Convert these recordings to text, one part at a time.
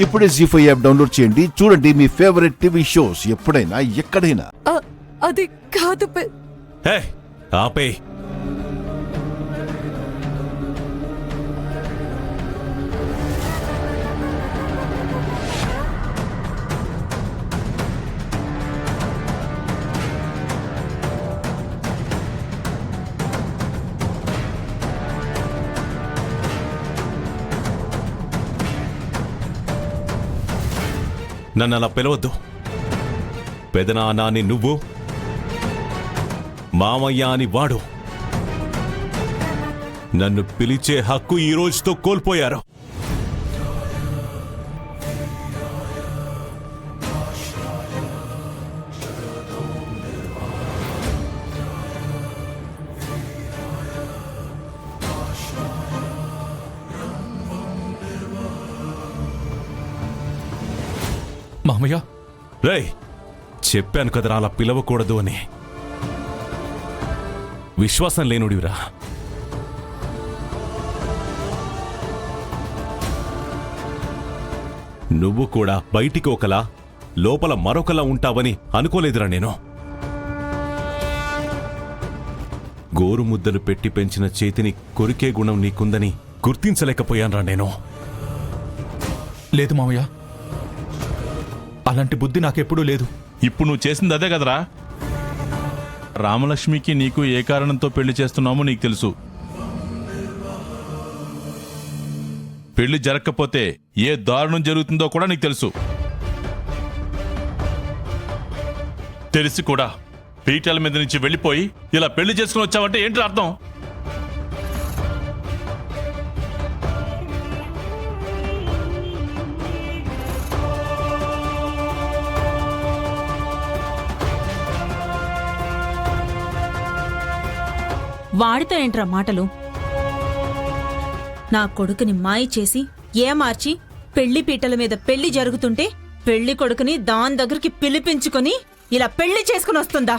ఇప్పుడే జీ5 app download చేయండి. చూడండి మీ ఫేవరెట్ టీవీ షోస్ ఎప్పుడైనా ఎక్కడైనా. అది కాదు హే ఆపే. నన్ను అలా పిలవద్దు. పెదనాన్న అని నువ్వు, మామయ్య అని వాడు. నన్ను పిలిచే హక్కు ఈ రోజుతో కోల్పోయారు. మామయ్య, రేయ్, చెప్పాను కదరా అలా పిలవకూడదు అని. విశ్వాసం లేనుడివిరా. నువ్వు కూడా బయటికి ఒకలా లోపల మరొకలా ఉంటావని అనుకోలేదురా నేను. గోరుముద్దలు పెట్టి పెంచిన చేతిని కొరికే గుణం నీకుందని గుర్తించలేకపోయానురా నేను. లేదు మామయ్య, అలాంటి బుద్ధి నాకెప్పుడూ లేదు. ఇప్పుడు నువ్వు చేసింది అదే కదరా. రామలక్ష్మికి నీకు ఏ కారణంతో పెళ్లి చేస్తున్నామో నీకు తెలుసు. పెళ్లి జరగకపోతే ఏ దారుణం జరుగుతుందో కూడా నీకు తెలుసు. తెలిసి కూడా పీటల మీద నుంచి వెళ్ళిపోయి ఇలా పెళ్లి చేసుకుని వచ్చావంటే ఏంటి అర్థం? వాడితో ఏంట్రా మాటలు? నా కొడుకుని మాయ చేసి ఏమార్చి పెళ్లి పీటల మీద పెళ్లి జరుగుతుంటే పెళ్లి కొడుకుని దాని దగ్గరికి పిలిపించుకుని ఇలా పెళ్లి చేసుకుని వస్తుందా?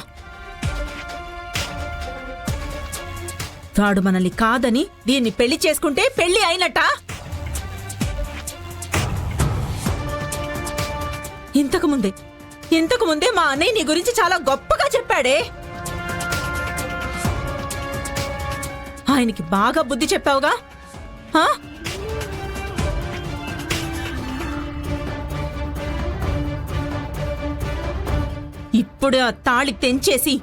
వాడు మనల్ని కాదని దీన్ని పెళ్లి చేసుకుంటే పెళ్లి అయినట్టా? ఇంతకు ముందే మా అన్నయ్య నీ గురించి చాలా గొప్పగా చెప్పాడే. ఆయనకి బాగా బుద్ధి చెప్పావుగా? ఇప్పుడు ఆ తాళి తెంచేసి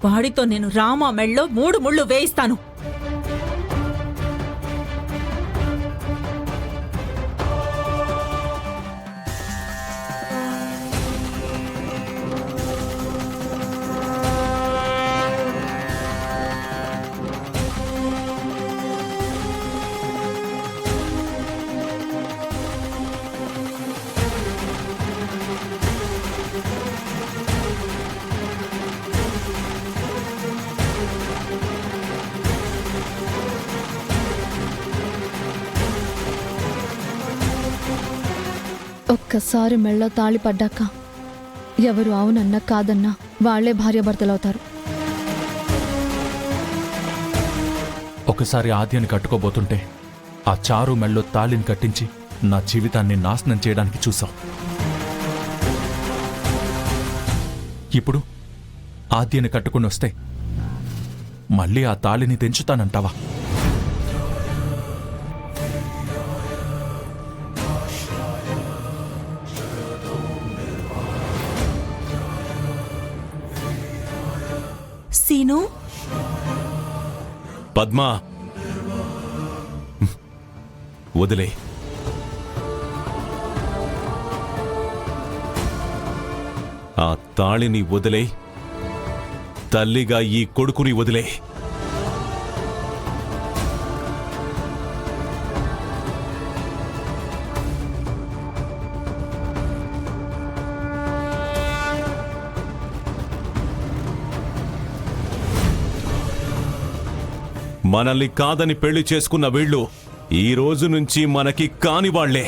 వాడితో నేను రామ మెళ్ళో 3 ముళ్ళు వేయిస్తాను. ఒక్కసారి మెళ్ళో తాళి పడ్డాక ఎవరు అవునన్నా కాదన్నా వాళ్లే భార్యాభర్తలవుతారు. ఒకసారి ఆద్యని కట్టుకోబోతుంటే ఆ చారు మెళ్ళో తాళిని కట్టించి నా జీవితాన్ని నాశనం చేయడానికి చూసాం. ఇప్పుడు ఆద్యని కట్టుకుని వస్తే మళ్ళీ ఆ తాళిని తెంచుతానంటావా? సీను, పద్మా, వదిలే. ఆ తాళిని వదిలే. తల్లిగా ఈ కొడుకుని వదిలే. మనల్ని కాదని పెళ్లి చేసుకున్న వీళ్ళు ఈ రోజు నుంచి మనకి కాని వాళ్లే.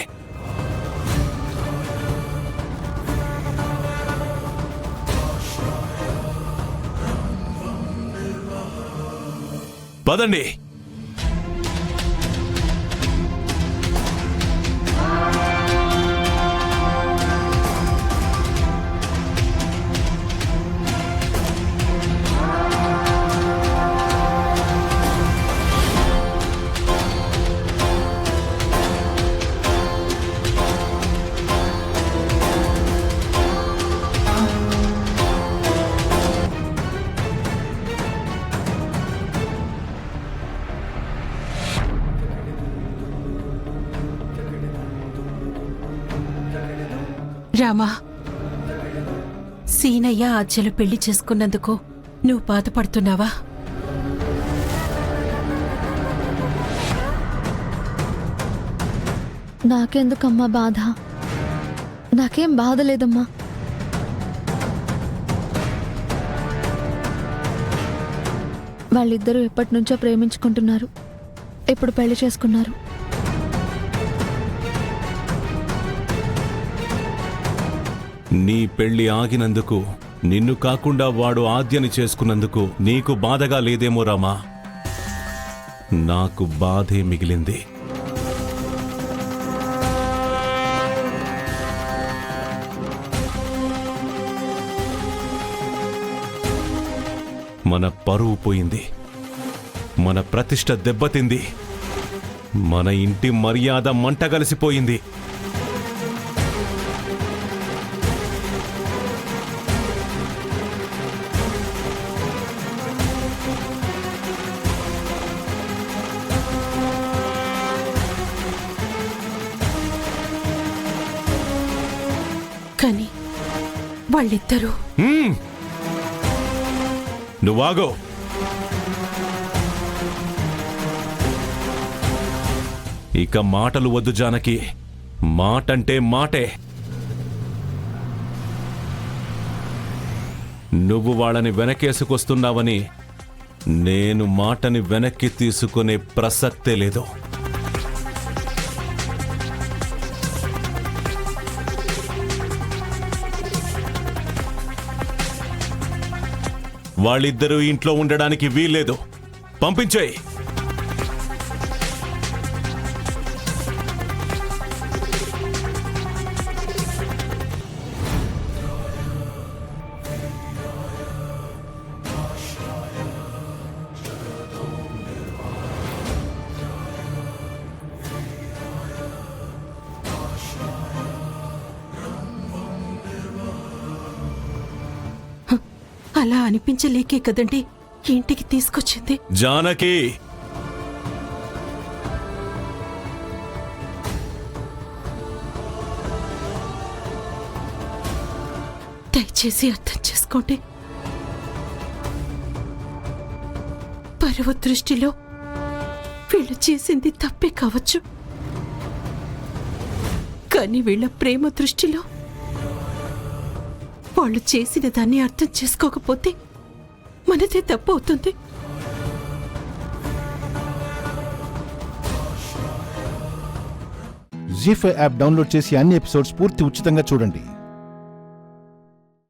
పదండి. రామా, సీనయ్య ఆజ్యలు పెళ్లి చేసుకున్నందుకు నువ్వు బాధపడుతున్నావా? నాకెందుకమ్మా బాధ? నాకేం బాధ లేదమ్మా. వాళ్ళిద్దరూ ఎప్పటి నుంచో ప్రేమించుకుంటున్నారు. ఇప్పుడు పెళ్లి చేసుకున్నారు. నీ పెళ్లి ఆగినందుకు, నిన్ను కాకుండా వాడు ఆద్యని చేసుకున్నందుకు నీకు బాధగా లేదేమో రామా. నాకు బాధే మిగిలింది. మన పరువు పోయింది, మన ప్రతిష్ట దెబ్బతింది, మన ఇంటి మర్యాద మంటగలిసిపోయింది. కానీ వాళ్ళిద్దరూ నువ్వాగో. ఇక మాటలు వద్దు జానకి. మాటంటే మాటే. నువ్వు వాళ్ళని వెనకేసుకొస్తున్నావని నేను మాటని వెనక్కి తీసుకునే ప్రసక్తే లేదు. వాళ్ళిద్దరూ ఇంట్లో ఉండడానికి వీల్లేదు. పంపించేయ్. అలా అనిపించలేకే కదండి ఇంటికి తీసుకొచ్చింది. జానకి, దయచేసి అర్థం చేసుకోండి. పరువు దృష్టిలో వీళ్ళు చేసింది తప్పే కావచ్చు, కానీ వీళ్ళ ప్రేమ దృష్టిలో వాళ్ళు చేసిన దాన్ని అర్థం చేసుకోకపోతే మనదే తప్పు అవుతుంది. జీ5 యాప్ డౌన్లోడ్ చేసి అన్ని ఎపిసోడ్స్ పూర్తి ఉచితంగా చూడండి.